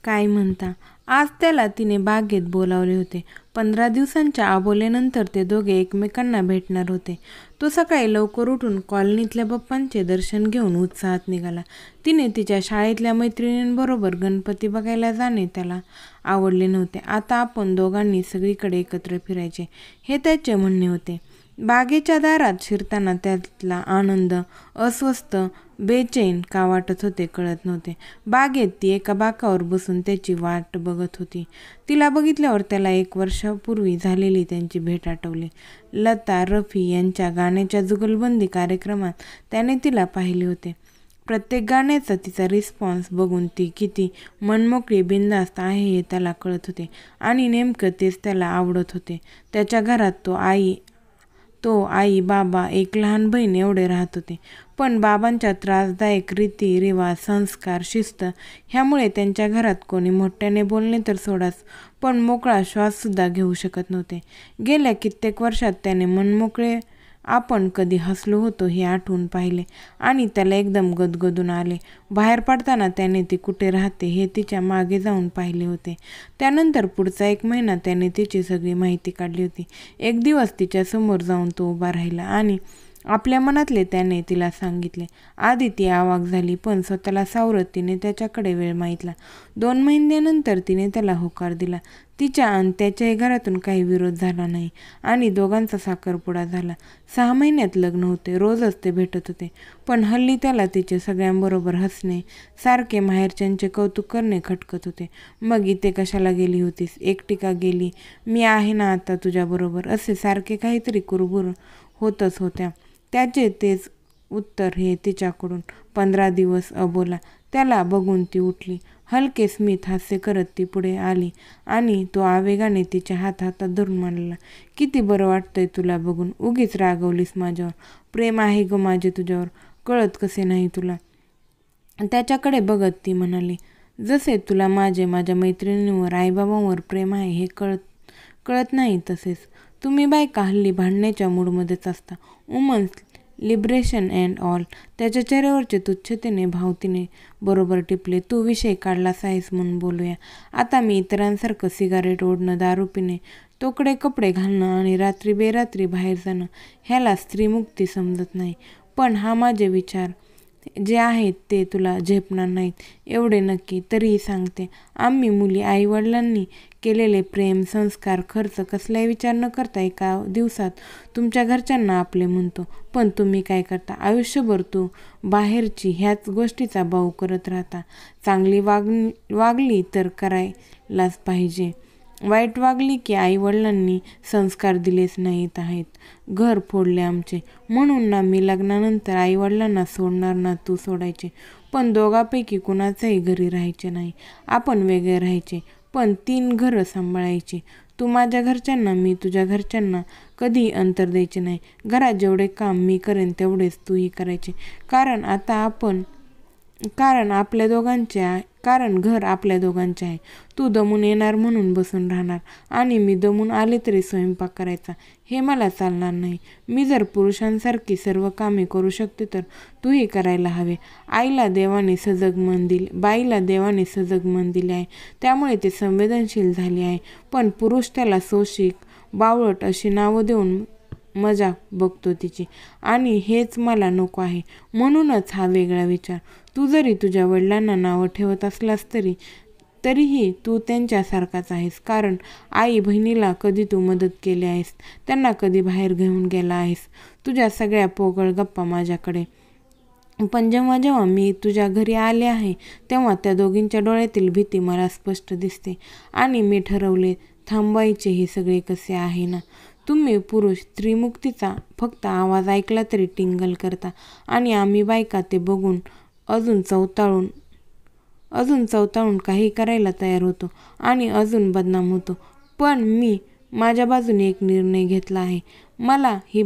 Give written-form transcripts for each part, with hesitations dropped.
काय म्हणता? आज त्याला तिने बागेत बोलावले होते. 15 दिवसांच्या अबोलेनंतर ते दोघे एकमेकांना भेटणार होते. तो सकाळी लवकर उठून कॉलनीतल्या बाप्पांचे दर्शन घेऊन उत्साहात निघाला. तिने तिच्या शाळेतल्या मैत्रिणींबरोबर गणपती बघायला जाणे त्याला आवडले नव्हते. आता आपण दोघांनी सगळीकडे एकत्र फिरायचे, हे त्याचे म्हणणे होते. बागेच्या दारात शिरताना त्यातला आनंद अस्वस्थ, बेचैन का वाटत होते कळत नव्हते. बागेत ती एका बाकावर बसून त्याची वाट बघत होती. तिला बघितल्यावर त्याला 1 वर्षापूर्वी झालेली त्यांची भेट आठवली. लता रफी यांच्या गाण्याच्या जुगलबंदी कार्यक्रमात त्याने तिला पाहिले होते. प्रत्येक गाण्याचा तिचा रिस्पॉन्स बघून ती किती मनमोकळी, बिनधास्त आहे हे त्याला कळत होते आणि नेमकं तेच त्याला आवडत होते. त्याच्या घरात आई, बाबा, एक लहान बहीण एवढे राहत होते. पण बाबांच्या त्रासदायक रीती रिवाज, संस्कार, शिस्त ह्यामुळे त्यांच्या घरात कोणी मोठ्याने बोलणे तर सोडाच, पण मोकळा श्वाससुद्धा घेऊ शकत नव्हते. गेल्या कित्येक वर्षात त्याने मनमोकळे आपण कधी हसलो होतो हे आठवून पाहिले आणि त्याला एकदम गदगदून आले. बाहेर पडताना त्याने ती कुठे राहते हे तिच्या मागे जाऊन पाहिले होते. त्यानंतर पुढचा 1 महिना त्याने तिची सगळी माहिती काढली होती. एक दिवस तिच्या समोर जाऊन तो उभा राहिला आणि आपल्या मनातले त्याने तिला सांगितले. आधी ती अवाक झाली, पण स्वतःला सावरत तिने त्याच्याकडे वेळ मागितला. 2 महिन्यानंतर तिने त्याला होकार दिला. तिच्या आणि त्याच्याही घरातून काही विरोध झाला नाही आणि दोघांचा साखरपुडा झाला. 6 महिन्यात लग्न होते. रोजच ते भेटत होते. पण हल्ली त्याला तिचे सगळ्यांबरोबर हसणे, सारखे माहेरच्यांचे कौतुक करणे खटकत होते. मग इथे कशाला गेली होतीस? एकटी का गेली? मी आहे ना आता तुझ्याबरोबर, असे सारखे काहीतरी कुरबुर होतच होत्या. त्याचे तेच उत्तर हे तिच्याकडून. 15 दिवस अबोला. त्याला बघून ती उठली. हलके स्मित हास्य करत ती पुढे आली आणि तो आवेगाने तिच्या हातात धरून म्हणाला, किती बरं वाटतंय तुला बघून. उगीच रागवलीस माझ्यावर. प्रेम आहे ग माझे तुझ्यावर, कळत कसे नाही तुला? त्याच्याकडे बघत ती म्हणाली, जसे तुला माझ्या मैत्रिणींवर, आईबाबांवर प्रेम आहे हे कळत नाही तसेच तुम्ही बायका हल्ली भांडण्याच्या मूडमध्येच असता. Women's liberation and all. त्याच्या चेहऱ्यावरचे तुच्छतेने भावतीने बरोबर टिपले. तू विषय काढलास आहेस म्हणून बोलूया. आता मी इतरांसारखं सिगारेट ओढणं, दारू पिणे, तोकडे कपडे घालणं आणि रात्री बेरात्री बाहेर जाणं ह्याला स्त्रीमुक्ती समजत नाही. पण हा माझे विचार जे आहेत ते तुला झेपणार नाहीत एवढे नक्की. तरीही सांगते, आम्ही मुली आईवडिलांनी केलेले प्रेम, संस्कार, खर्च कसलाही विचार न करता एका दिवसात तुमच्या घरच्यांना आपले म्हणतो. पण तुम्ही काय करता? आयुष्यभर तू बाहेरची ह्याच गोष्टीचा बाऊ करत राहता. चांगली वागली तर करायलाच पाहिजे, वाईट वागली की आईवडिलांनी संस्कार दिलेच नाहीत आहेत. घर फोडले आमचे, म्हणून ना मी लग्नानंतर आईवडिलांना सोडणार ना तू सोडायचे. पण दोघांपैकी कुणाच्याही घरी राहायचे नाही. आपण वेगळे राहायचे, पण 3 घरं सांभाळायची. तू माझ्या घरच्यांना, मी तुझ्या घरच्यांना कधीही अंतर द्यायचे नाही. घरात जेवढे काम मी करेन तेवढेच तूही करायचे. कारण घर आपल्या दोघांचे आहे. तू दमून येणार म्हणून बसून राहणार आणि मी दमून आले तरी स्वयंपाक करायचा, हे मला चालणार नाही. मी जर पुरुषांसारखी सर्व कामे करू शकते तर तूही करायला हवे. बाईला देवाने सजग मन दिले आहे, त्यामुळे ते संवेदनशील झाले आहे. पण पुरुष त्याला सोशिक, बावळट अशी नावं देऊन मजाक बघतो तिची, आणि हेच मला नको आहे. म्हणूनच हा वेगळा विचार. तू जरी तुझ्या वडिलांना नावं ठेवत असलास तरीही तू त्यांच्यासारखाच आहेस. कारण आई बहिणीला कधी तू मदत केली आहेस? त्यांना कधी बाहेर घेऊन गेला आहेस? तुझ्या सगळ्या पोकळ गप्पा माझ्याकडे. पण जेव्हा मी तुझ्या घरी आले आहे तेव्हा त्या दोघींच्या डोळ्यातील भीती मला स्पष्ट दिसते आणि मी ठरवले थांबवायचे हे सगळे कसे आहे ना. तुम्ही पुरुष स्त्रीमुक्तीचा फक्त आवाज ऐकला तरी टिंगल करता आणि आम्ही बायका ते बघून अजून चवताळून काही करायला तयार होतो आणि अजून बदनाम होतो. पण मी माझ्या बाजूने एक निर्णय घेतला आहे. मलाही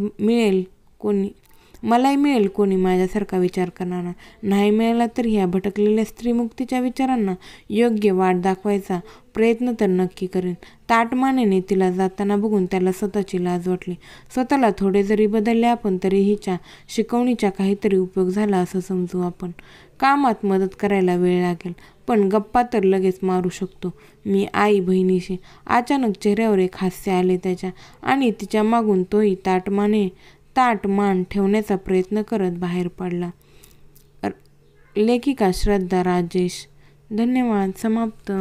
मिळेल कोणी माझ्यासारखा विचार करणारा. नाही मिळाला तर ह्या भटकलेल्या स्त्रीमुक्तीच्या विचारांना योग्य वाट दाखवायचा प्रयत्न तर नक्की करेन. ताटमानेने तिला जाताना बघून त्याला स्वतःची लाज वाटली. स्वतःला थोडे जरी बदलले आपण तरी हिच्या शिकवणीचा काहीतरी उपयोग झाला असं समजू आपण. कामात मदत करायला वेळ लागेल, पण गप्पा तर लगेच मारू शकतो मी आई बहिणीशी. अचानक चेहऱ्यावर एक हास्य आले त्याच्या आणि तिच्या मागून तोही ताट मान ठेवण्याचा प्रयत्न करत बाहेर पडला. लेखिका श्रद्धा राजेश. धन्यवाद. समाप्त.